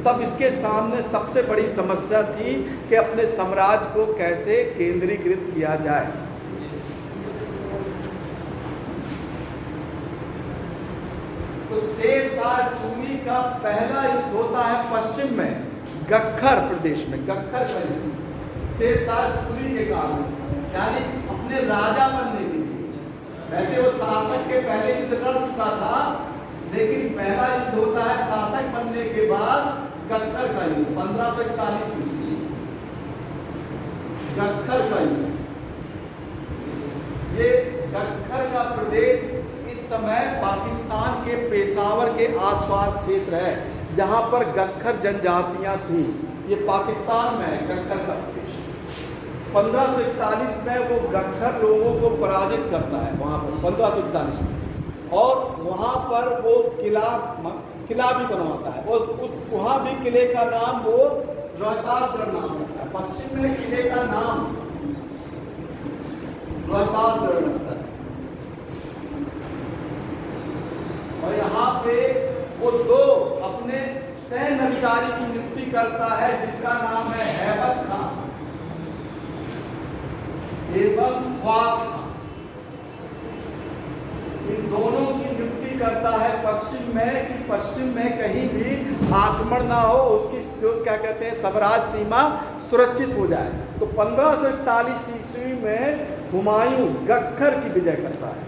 तब इसके सामने सबसे बड़ी समस्या थी कि अपने साम्राज्य को कैसे केंद्रीकृत किया जाए। तो शेर शाह सूरी का पहला युद्ध होता है पश्चिम में गख्खर प्रदेश में, गख्खर का युद्ध शेर शाह सूरी के कारण, यानी अपने राजा बनने के लिए। वैसे वो शासक के पहले युद्ध लड़ चुका था, लेकिन पहला युद्ध होता है शासक बनने के बाद गख्खर का युद्ध 1541 ईस्वी, गख्खर का युद्ध। ये गख्खर का प्रदेश समय पाकिस्तान के पेशावर के आसपास क्षेत्र है जहां पर गख्खर जनजातियां थी। ये पाकिस्तान में है गख्खर का प्रदेश। 1541 में वो गख्खर लोगों को पराजित करता है वहां पर 1541 में, और वहां पर वो किला भी बनवाता है और उस वहां भी किले का नाम वो रोहतासगढ़ नाम रखता है। पश्चिम में किले का नाम रोहतासगढ़ रखता है और यहाँ पे वो 2 अपने सैन्य अधिकारी की नियुक्ति करता है जिसका नाम है हैबत खान एवं ख्वास खान। इन दोनों की नियुक्ति करता है पश्चिम में कि पश्चिम में कहीं भी आक्रमण ना हो, उसकी क्या कहते हैं साम्राज्य सीमा सुरक्षित हो जाए। तो 1541 ईस्वी में हुमायूं गख्खर की विजय करता है।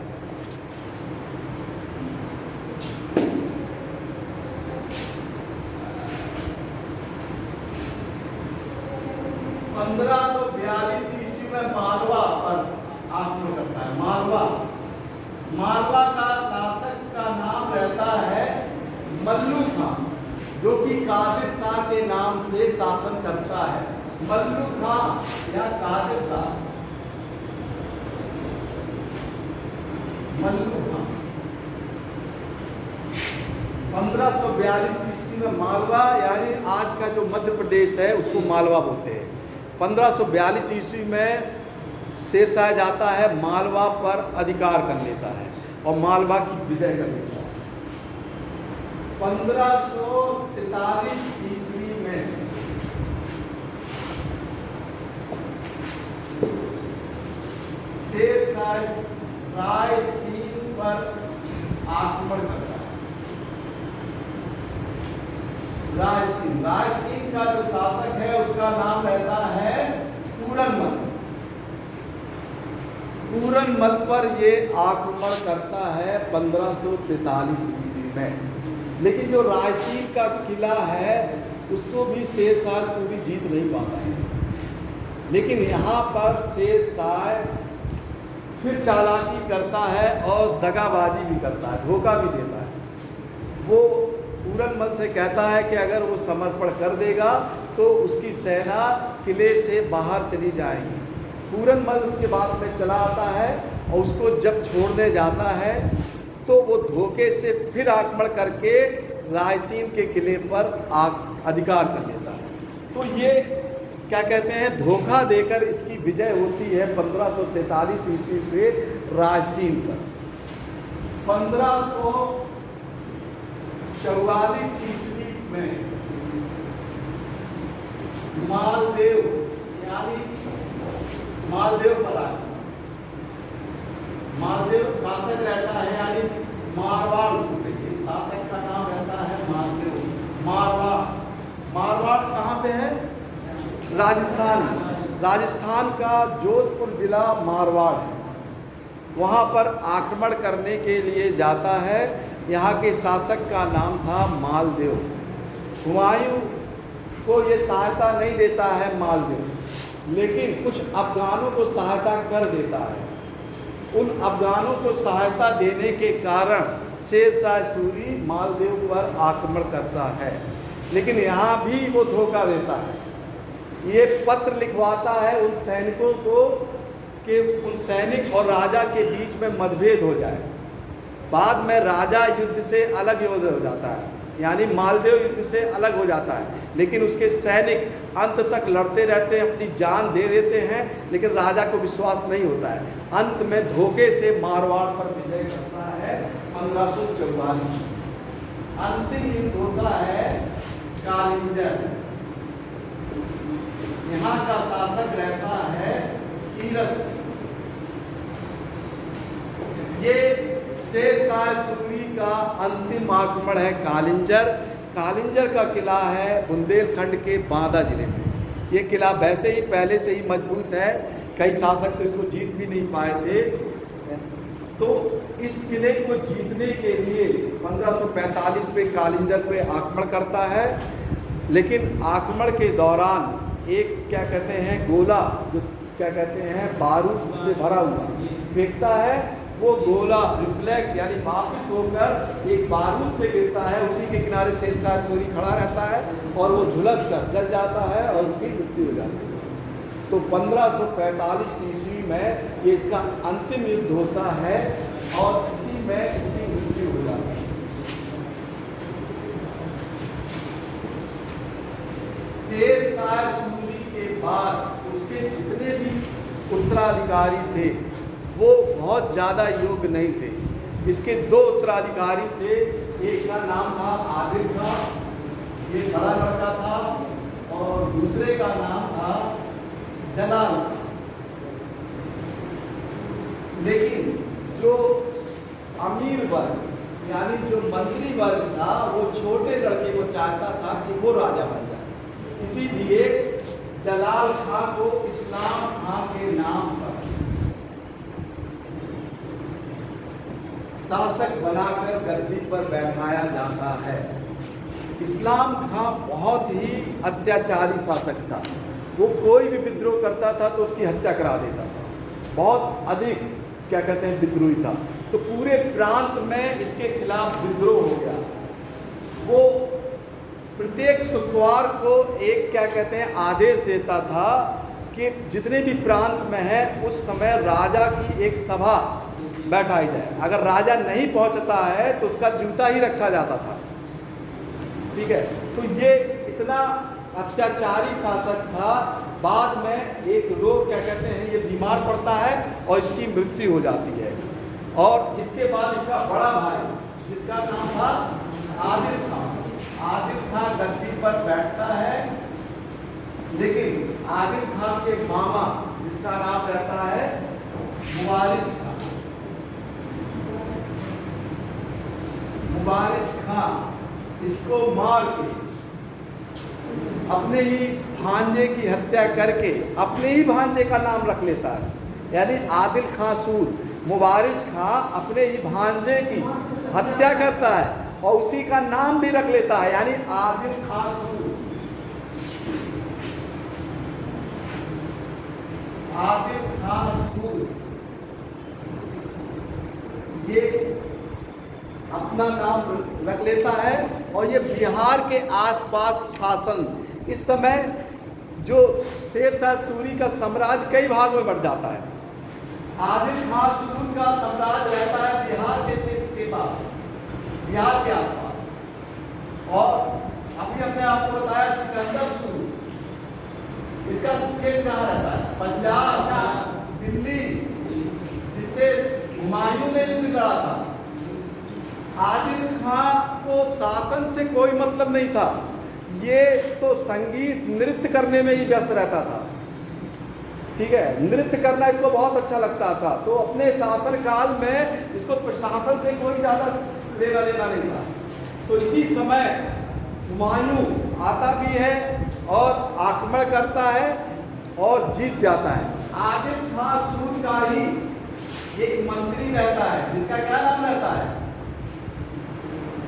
1542 ईस्वी में मालवा पर आक्रमण करता है। मालवा का शासक का नाम रहता है मल्लू खान, जो कि कादिर शाह के नाम से शासन करता है। मल्लू खान या कादिर शाह, मल्लू खान 1542 ईस्वी में मालवा, यानी आज का जो मध्य प्रदेश है उसको मालवा बोलते हैं। 1542 ईस्वी में शेर शाह जाता है, मालवा पर अधिकार कर लेता है और मालवा की विजय कर लेता है। 1543 ईस्वी में शेर शाह रायसीन पर आक्रमण करता है। रायसीन का जो शासक है उसका नाम रहता है पूरनमल। पूरनमल पर ये आक्रमण करता है 1543 ईस्वी में। लेकिन जो रायसीन का किला है उसको भी शेर शाह सूरी जीत नहीं पाता है। लेकिन यहाँ पर शेर शाह फिर चालाकी करता है और दगाबाजी भी करता है, धोखा भी देता है। वो पूरनमल से कहता है कि अगर वो समर्पण कर देगा तो उसकी सेना किले से बाहर चली जाएगी। पूरनमल उसके बाद में चला आता है और उसको जब छोड़ने जाता है तो वो धोखे से फिर आक्रमण करके रायसीन के किले पर अधिकार कर लेता है। तो ये क्या कहते हैं, धोखा देकर इसकी विजय होती है 1543 ईस्वी पे रायसीन पर। 1544 ईस्वी में मालदेव यानी मालदेव पर मालदेव शासक रहता है, यानी मारवाड़ उसको कहिए, शासक का नाम रहता है मालदेव। मारवाड़ कहाँ पे है? राजस्थान। राजस्थान का जोधपुर जिला मारवाड़ है। वहाँ पर आक्रमण करने के लिए जाता है। यहाँ के शासक का नाम था मालदेव। हुमायूं को ये सहायता नहीं देता है मालदेव, लेकिन कुछ अफगानों को सहायता कर देता है। उन अफगानों को सहायता देने के कारण शेरशाह सूरी मालदेव पर आक्रमण करता है, लेकिन यहाँ भी वो धोखा देता है। ये पत्र लिखवाता है उन सैनिकों को कि उन सैनिक और राजा के बीच में मतभेद हो जाए। बाद में राजा युद्ध से अलग हो जाता है, यानी मालदेव युद्ध से अलग हो जाता है, लेकिन उसके सैनिक अंत तक लड़ते रहते हैं, अपनी जान दे देते हैं, लेकिन राजा को विश्वास नहीं होता है। अंत में धोखे से मारवाड़ पर विजय करता है 1544। अंतिम युद्ध होता है कालिंजर। यहाँ का शासक रहता है कीरस। ये शेरशाह सूरी का अंतिम आक्रमण है कालिंजर। कालिंजर का किला है बुंदेलखंड के बांदा जिले में। ये किला वैसे ही पहले से ही मजबूत है, कई शासक तो इसको जीत भी नहीं पाए थे। तो इस किले को जीतने के लिए 1545 पे कालिंजर पे आक्रमण करता है, लेकिन आक्रमण के दौरान एक क्या कहते हैं गोला, जो क्या कहते हैं बारूद से भरा हुआ फेंकता है। वो गोला रिफ्लेक्ट यानी वापस होकर एक बारूद पे गिरता है। उसी के किनारे शेरशाह सूरी खड़ा रहता है और वो झुलस कर जल जाता है और उसकी मृत्यु हो जाती है। तो 1545 ईस्वी में ये इसका अंतिम युद्ध होता है और इसी में इसकी मृत्यु हो जाती है। शेरशाह सूरी के बाद उसके जितने भी उत्तराधिकारी थे वो बहुत ज़्यादा योग्य नहीं थे। इसके दो उत्तराधिकारी थे, एक का नाम था आदिल खां, ये बड़ा लड़का था, और दूसरे का नाम था जलाल। लेकिन जो अमीर वर्ग यानी जो मंत्री वर्ग था वो छोटे लड़के को चाहता था कि वो राजा बन जाए, इसीलिए जलाल खां को इस्लाम खां के नाम पर शासक बनाकर गद्दी पर बैठाया जाता है। इस्लाम खां बहुत ही अत्याचारी शासक था। वो कोई भी विद्रोह करता था तो उसकी हत्या करा देता था। बहुत अधिक क्या कहते हैं विद्रोही था। तो पूरे प्रांत में इसके खिलाफ विद्रोह हो गया। वो प्रत्येक शुक्रवार को एक क्या कहते हैं आदेश देता था कि जितने भी प्रांत में है उस समय राजा की एक सभा बैठाई जाए। अगर राजा नहीं पहुंचता है तो उसका जूता ही रखा जाता था। ठीक है, तो ये इतना अत्याचारी शासक था। बाद में एक लोग क्या कहते हैं ये बीमार पड़ता है और इसकी मृत्यु हो जाती है। और इसके बाद इसका बड़ा भाई जिसका नाम था आदिल खां, आदिल खां गद्दी पर बैठता है। लेकिन आदिल खां के मामा जिसका नाम रहता है मुबारिज खां, मुबारिज खां इसको मार के अपने ही भांजे की हत्या करके अपने ही भांजे का नाम रख लेता है। यानी आदिल खां सूर मुबारिज खां अपने ही भांजे की हत्या करता है और उसी का नाम भी रख लेता है, यानी आदिल खां सूर। आदिल खां सूर ये अपना नाम रख लेता है और ये बिहार के आसपास शासन, इस समय जो शेरशाह सूरी का साम्राज्य कई भाग में बढ़ जाता है। आदिल खां सूर का साम्राज्य रहता है बिहार के क्षेत्र के पास, बिहार के आसपास। और अभी हमने आपको बताया सिकंदर सूर, इसका क्षेत्र कहाँ रहता है? पंजाब, दिल्ली, जिससे हुमायूं ने युद्ध लड़ा था। आदिल खां को शासन से कोई मतलब नहीं था, ये तो संगीत नृत्य करने में ही व्यस्त रहता था। ठीक है, नृत्य करना इसको बहुत अच्छा लगता था। तो अपने शासन काल में इसको प्रशासन से कोई ज़्यादा लेना देना नहीं था। तो इसी समय हुमायूं आता भी है और आक्रमण करता है और जीत जाता है। आदिल खां सूर का ही ये एक मंत्री रहता है जिसका क्या नाम रहता है?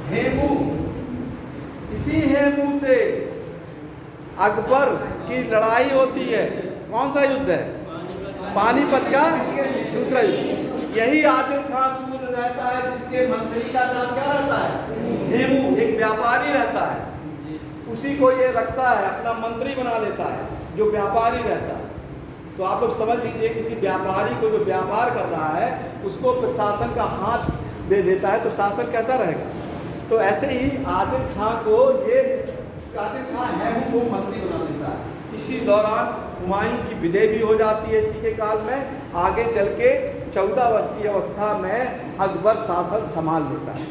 हेमू। इसी हेमू से अकबर की लड़ाई होती है। कौन सा युद्ध है? पानीपत का दूसरा युद्ध। यही आदिल खां सूर्य रहता है जिसके मंत्री का नाम क्या रहता है? हेमू। एक व्यापारी रहता है, उसी को ये रखता है, अपना मंत्री बना लेता है, जो व्यापारी रहता है। तो आप लोग समझ लीजिए, किसी व्यापारी को जो व्यापार कर रहा है उसको प्रशासन का हाथ दे देता है तो शासन कैसा रहेगा? तो ऐसे ही आदिल खां को ये आदिल खां हेमू को मंत्री बना देता है। इसी दौरान हुमायूं की विजय भी हो जाती है इसी के काल में। आगे चल के 14 वर्ष की अवस्था में अकबर शासन संभाल लेता है।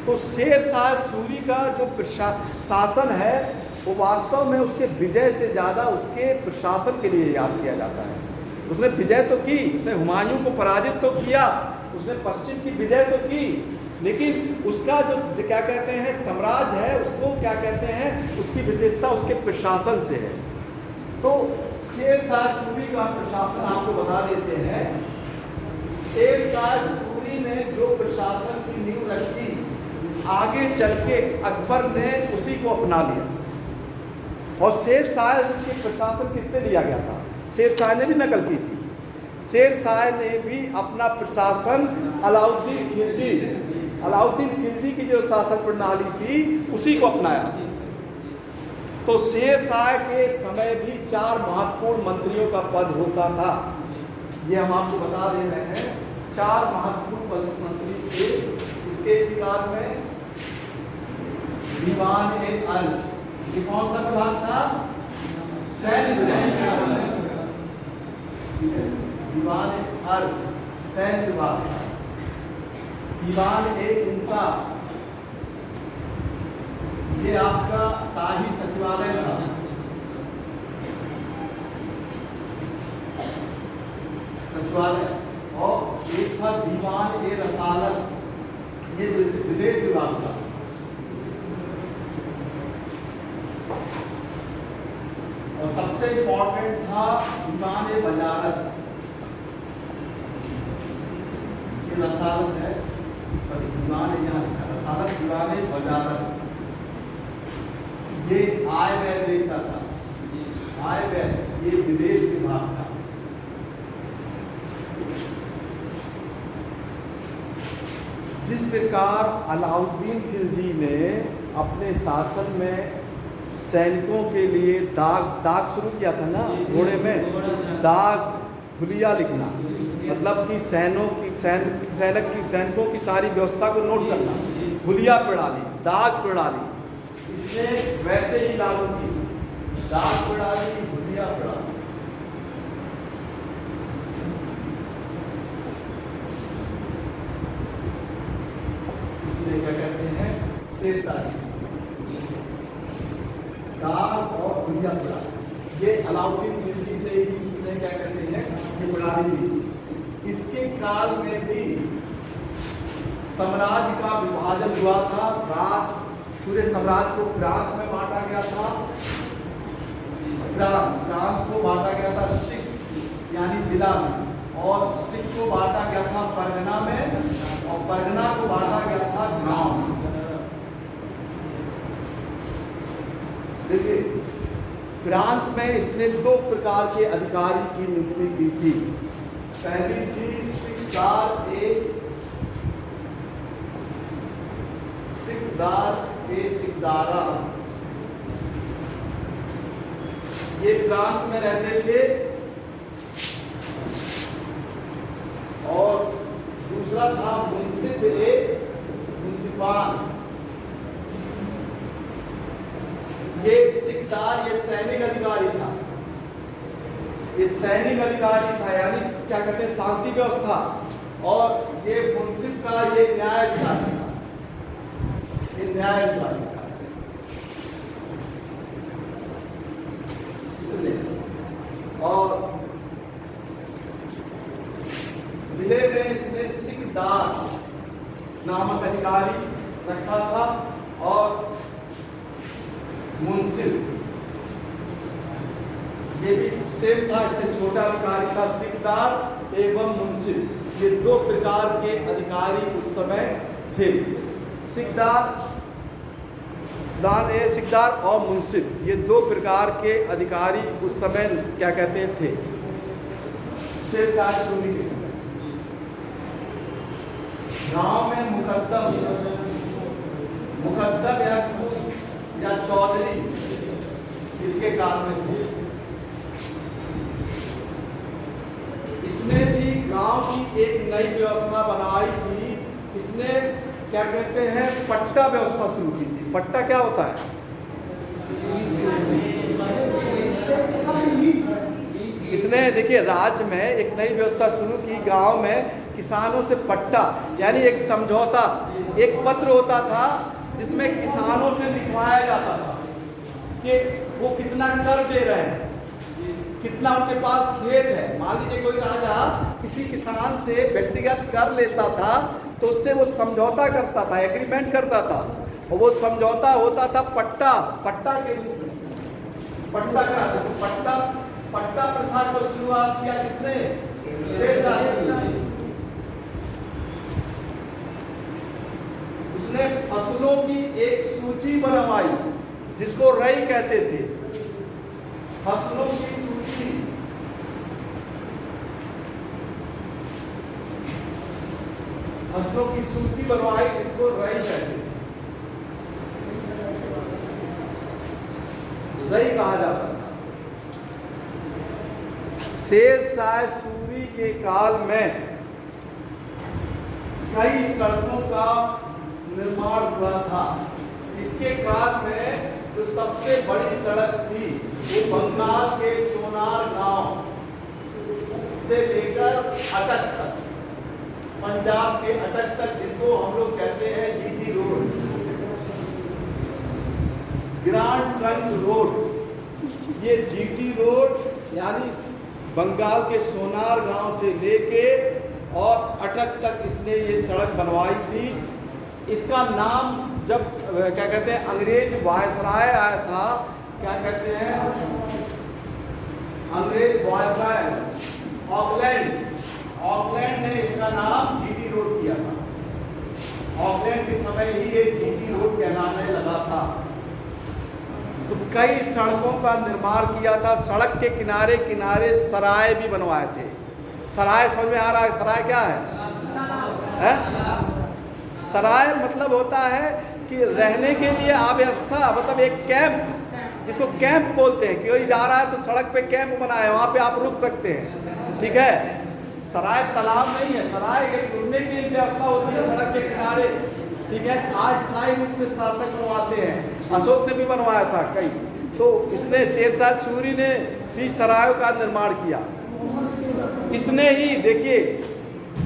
तो शेर शाह सूरी का जो शासन है वो वास्तव में उसके विजय से ज़्यादा उसके प्रशासन के लिए याद किया जाता है। उसने विजय तो की, उसने हुमायूं को पराजित तो किया, उसने पश्चिम की विजय तो की, लेकिन उसका जो क्या कहते हैं साम्राज्य है, उसको क्या कहते हैं, उसकी विशेषता उसके प्रशासन से है। तो शेर शाह सूरी का प्रशासन आपको बता देते हैं। शेर शाह सूरी ने जो प्रशासन की नींव रखी, आगे चल के अकबर ने उसी को अपना लिया। और शेर शाह के प्रशासन किससे लिया गया था? शेर शाह ने भी नकल की थी। शेर शाह ने भी अपना प्रशासन अलाउद्दीन खिलजी की जो शासन प्रणाली थी उसी को अपनाया। तो शेर शाह के समय भी 4 महत्वपूर्ण मंत्रियों का पद होता था। ये हम आपको बता दे रहे हैं। 4 महत्वपूर्ण मंत्री थे इसके काल में। दीवान-ए-अर्ज, ये कौन सा विभाग था? सैन्य विभाग। दीवान-ए-अर्ज सैन्य विभाग था। दीवान-ए-इंसाफ, ये आपका शाही सचिवालय था। सचिवालय। और एक था दीवान-ए-रसालत, ये विदेश विभाग था। और सबसे इंपॉर्टेंट था दीवान-ए-वजारत। ये रसालत है, रसालत दीवान-ए-वजारत। ये आय व्यय देखता था। आय व्यय ये विदेश विभाग था। जिस प्रकार अलाउद्दीन खिलजी ने अपने शासन में सैनिकों के लिए दाग शुरू किया था ना, घोड़े में दाग हुलिया लिखना, मतलब कि सैनिकों की सारी व्यवस्था को नोट करना, हुलिया प्रणाली, दाग प्रणाली, इसने वैसे ही लागू की। दाग प्रणाली, हुलिया प्रणाली। इसमें क्या कहते हैं? शेर शाह दाग और हुलिया प्रणाली, ये अलाउद्दीन खिलजी से ही इसने क्या कहते हैं ये प्रणाली दी। इसके काल में भी साम्राज्य का विभाजन हुआ था। पूरे साम्राज्य को प्रांत में बांटा गया था। प्रांत को बांटा गया था सिख यानी जिला में, और सिख को बांटा गया था परगना में, और परगना को बांटा गया था गांव में। देखिए, प्रांत में इसने 2 प्रकार के अधिकारी की नियुक्ति की थी। पहली थी सिकदारा। ये प्रांत में रहते थे। और दूसरा था मुंसिपान। ये सिकदार ये सैनिक अधिकारी था। ये सैनिक अधिकारी था, यानी क्या कहते हैं शांति व्यवस्था। और ये मुंसिफ का ये न्याय अधिकारी था। ये न्याय अधिकारी था। इसलिए और जिले में इसने सिकदार नामक अधिकारी रखा था। और मुंसिफ ये भी सेम था, इससे छोटा अधिकारी था सिकदार एवं मुंसिफ। ये दो प्रकार के अधिकारी उस समय थे। सिकदार और मुंसिफ, ये दो प्रकार के अधिकारी उस समय क्या कहते थे, शेरशाह सूरी के समय। गांव में मुकद्दम या चौधरी इसके काल में थे। इसने भी गांव की एक नई व्यवस्था बनाई थी। इसने क्या कहते हैं, पट्टा व्यवस्था शुरू की थी। पट्टा क्या होता है? इसने देखिए राज्य में एक नई व्यवस्था शुरू की। गांव में किसानों से पट्टा यानी एक समझौता, एक पत्र होता था जिसमें किसानों से लिखवाया जाता था कि वो कितना कर दे रहे हैं, कितना उनके पास खेत है। मान लीजिए कोई राजा किसी किसान से व्यक्तिगत कर लेता था तो उससे वो समझौता करता था, एग्रीमेंट करता था, और वो समझौता होता था पट्टा के रूप में। पट्टा प्रथा को शुरुआत किया किसने? शेरशाह सूरी। उसने फसलों की एक सूची बनवाई जिसको रई कहते थे। फसलों की सूची, बनवाई जिसको रई कहते थे, रई कहा जाता था। शेरशाह सूरी के काल में कई सड़कों का निर्माण हुआ था। इसके काल में जो सबसे बड़ी सड़क थी वो बंगाल के सोनार गांव से लेकर अटक तक, पंजाब के अटक तक, जिसको हम लोग कहते हैं GT road, grand trunk road. ये जीटी रोड यानी बंगाल के सोनार गांव से लेके और अटक तक इसने ये सड़क बनवाई थी। इसका नाम जब क्या कहते हैं अंग्रेज वायसराय आया था, क्या कहते हैं अंग्रेज वायसराय ऑकलैंड ने इसका नाम जीटी रोड किया था। ऑकलैंड के समय ही ये जीटी रोड कहलाने लगा था। तो कई सड़कों का निर्माण किया था। सड़क के किनारे किनारे सराय भी बनवाए थे। सराय समझ में आ रहा है? सराय क्या है? सराय मतलब होता है कि रहने के लिए अव्यवस्था, मतलब एक कैंप, जिसको कैंप बोलते हैं। कोई जा रहा है तो सड़क पे कैंप बना है, वहाँ पे आप रुक सकते हैं, ठीक है। सराय तालाब नहीं है, सराय एक रुकने की व्यवस्था होती है सड़क के किनारे, ठीक है। अस्थायी रूप से शासक बनवाते हैं, अशोक ने भी बनवाया था कई। तो इसने शेरशाह सूरी ने भी सरायों का निर्माण किया। इसने ही देखिए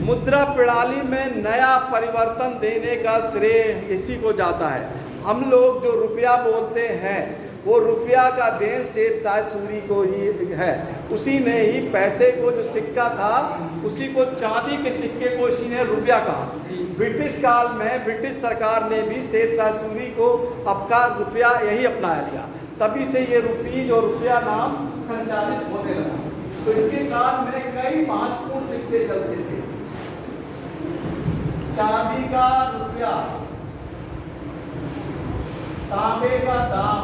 मुद्रा प्रणाली में नया परिवर्तन देने का श्रेय इसी को जाता है। हम लोग जो रुपया बोलते हैं वो रुपया का देन शेरशाह सूरी को ही है। उसी ने ही पैसे को, जो सिक्का था, उसी को, चांदी के सिक्के को इसी ने रुपया कहा। ब्रिटिश काल में ब्रिटिश सरकार ने भी शेरशाह सूरी को आपका रुपया यही अपना लिया, तभी से ये रुपीज और रुपया नाम संचालित होने लगा। तो इसके काल में कई महत्वपूर्ण सिक्के चलते थे। चांदी का रुपया, तांबे का दाम,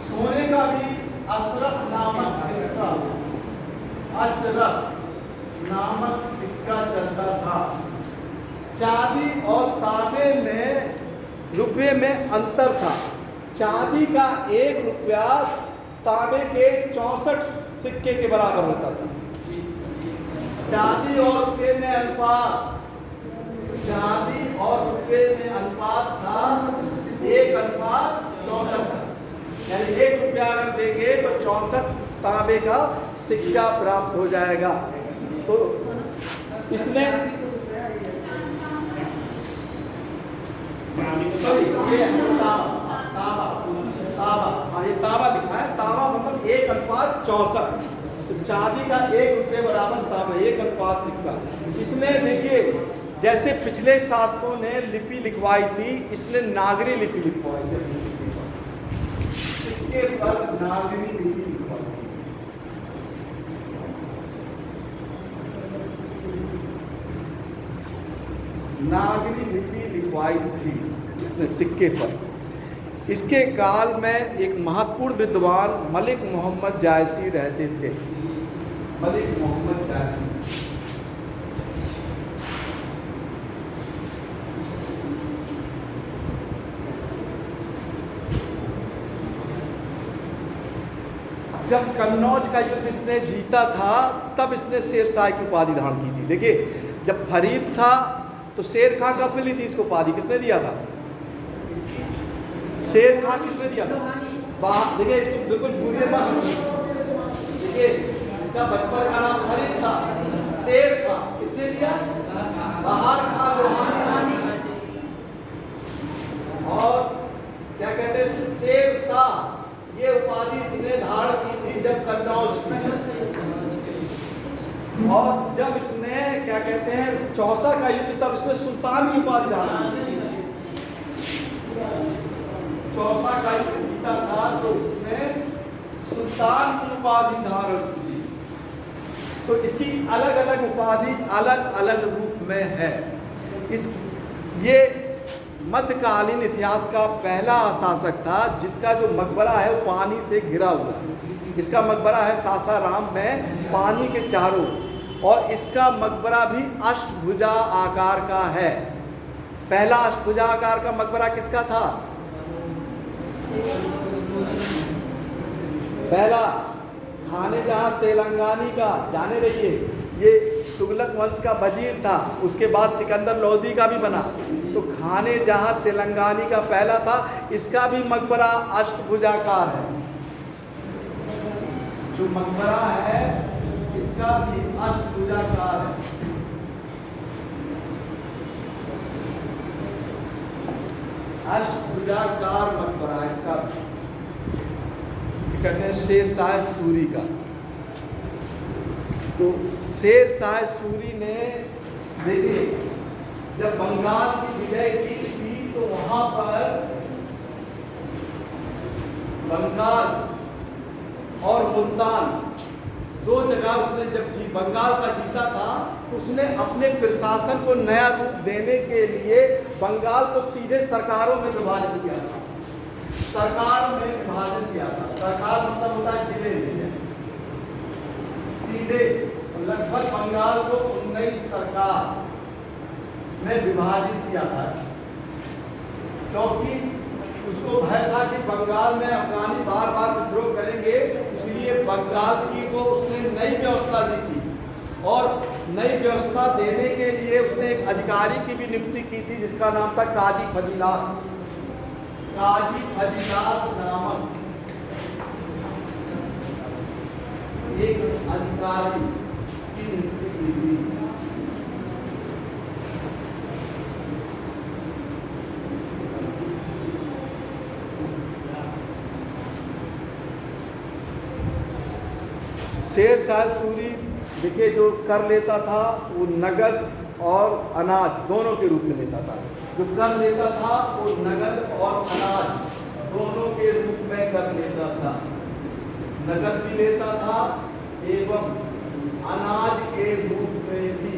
सोने का भी अशरफ नामक सिक्का चलता था। चांदी और तांबे में रुपये में अंतर था। चांदी का 1 रुपया तांबे के 64 सिक्के के बराबर होता था। चांदी और रुपये में अनुपात, चांदी और रुपये में अनुपात था 1:64, यानी 1 रुपया अगर देंगे तो 64 तांबे का सिक्का प्राप्त हो जाएगा। तो इसने ये तांबा लिखा है, तांबा मतलब 1:64। तो चांदी का 1 रुपये बराबर तांबा, 1:64 सिक्का। इसने देखिए जैसे पिछले शासकों ने लिपि लिखवाई थी, इसने नागरी लिपि लिखवाई थी। सिक्के पर नागरी लिपि लिखवाई। नागरी लिपि लिखवाई थी इसने सिक्के पर। इसके काल में एक महत्वपूर्ण विद्वान मलिक मोहम्मद जायसी रहते थे। मलिक मोहम्मद जायसी जब कन्नौज का युद्ध इसने जीता था तब इसने शेरशाह की उपाधि धारण की थी। देखिए, जब फरीद था तो शेर खां कब मिली थी इसको उपाधि? किसने दिया था? शेर खां किसने दिया था? देखिए, इसको बिल्कुल भूलिए मत। देखिए, इसका बचपन का नाम फरीद था। शेर खां किसने दिया? बहार खां लोहानी। और क्या कहते हैं, शेरशाह, ये उपाधि इसने धारण की थी जब कन्नौज की। और जब इसने क्या कहते हैं चौसा का युद्ध, तब इसने सुल्तान की उपाधि धारण की थी। चौसा का युद्ध जीता था तो इसने सुल्तान की उपाधि धारण की थी। तो इसकी अलग अलग उपाधि अलग अलग रूप में है। ये मध्यकालीन इतिहास का पहला शासक था जिसका जो मकबरा है वो पानी से घिरा हुआ है। इसका मकबरा है सासाराम में पानी के चारों, और इसका मकबरा भी अष्टभुजा आकार का है। पहला अष्टभुजा आकार का मकबरा किसका था? पहला खानेजहां तेलंगानी का, जाने रहिए, ये तुगलक वंश का वजीर था। उसके बाद सिकंदर लोदी का भी बना। तो खानेजहां तेलंगानी का पहला था। इसका भी मकबरा अष्टभुजाकार है। जो मकबरा है इसका भी अष्टभुजाकार है। अष्टभुजाकार मकबरा इसका कहते हैं शेरशाह सूरी का। तो शेरशाह सूरी ने, देखिए, जब बंगाल की विजय की थी तो वहां पर बंगाल और मुल्तान दो जगह उसने जब बंगाल का जीता था तो उसने अपने प्रशासन को नया रूप देने के लिए बंगाल को सीधे सरकारों में विभाजित किया था। सरकार में विभाजन किया था। सरकार मतलब होता है जिले में। सीधे लगभग बंगाल को 19 सरकार में विभाजित किया था, क्योंकि उसको भय था कि बंगाल में अफगानी बार बार विद्रोह करेंगे, इसलिए बंगाल की को उसने नई व्यवस्था दी थी। और नई व्यवस्था देने के लिए उसने एक अधिकारी की भी नियुक्ति की थी जिसका नाम था काजी फजीलात। काजी फजीलात नामक एक अधिकारी की नियुक्ति की थी। शेरशाह सूरी, देखिए, जो कर लेता था वो नगद और अनाज दोनों के रूप में लेता था। जो कर लेता था वो नगद और अनाज दोनों के रूप में कर लेता था। नगद भी लेता था एवं अनाज के रूप में भी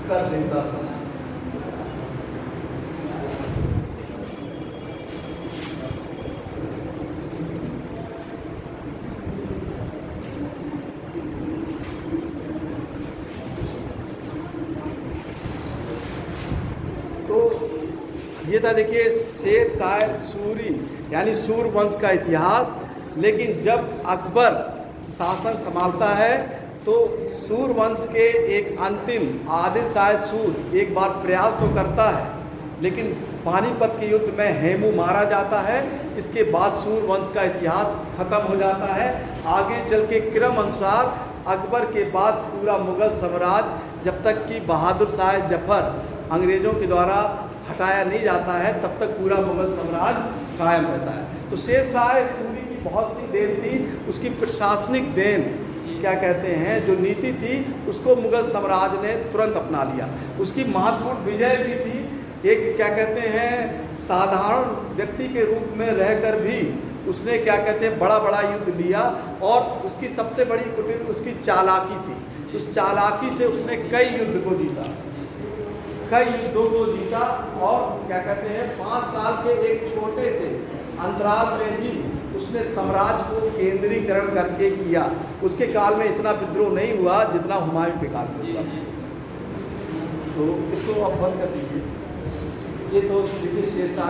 कर लेता था। ये था, देखिए, शेरशाह सूरी यानी सूर वंश का इतिहास। लेकिन जब अकबर शासन संभालता है तो सूर वंश के एक अंतिम आदिल शाह सूर एक बार प्रयास तो करता है, लेकिन पानीपत के युद्ध में हेमू मारा जाता है। इसके बाद सूर वंश का इतिहास खत्म हो जाता है। आगे चल के क्रम अनुसार अकबर के बाद पूरा मुगल साम्राज्य, जब तक कि बहादुर शाह जफर अंग्रेज़ों के द्वारा हटाया नहीं जाता है, तब तक पूरा मुगल साम्राज्य कायम रहता है। तो शेरशाह सूरी की बहुत सी देन थी। उसकी प्रशासनिक देन, क्या कहते हैं, जो नीति थी, उसको मुगल साम्राज्य ने तुरंत अपना लिया। उसकी महत्वपूर्ण विजय भी थी। एक, क्या कहते हैं, साधारण व्यक्ति के रूप में रहकर भी उसने, क्या कहते हैं, बड़ा बड़ा युद्ध लिया। और उसकी सबसे बड़ी कुटिल उसकी चालाकी थी। उस चालाकी से उसने कई युद्ध को जीता, कई युद्धों को जीता। और क्या कहते हैं 5 साल के एक छोटे से अंतराल में भी उसने साम्राज्य को केंद्रीकरण करके किया। उसके काल में इतना विद्रोह नहीं हुआ जितना हुमायूं के काल में हुआ। तो इसको आप बंद कर दीजिए। ये तो देखिए शेरशाह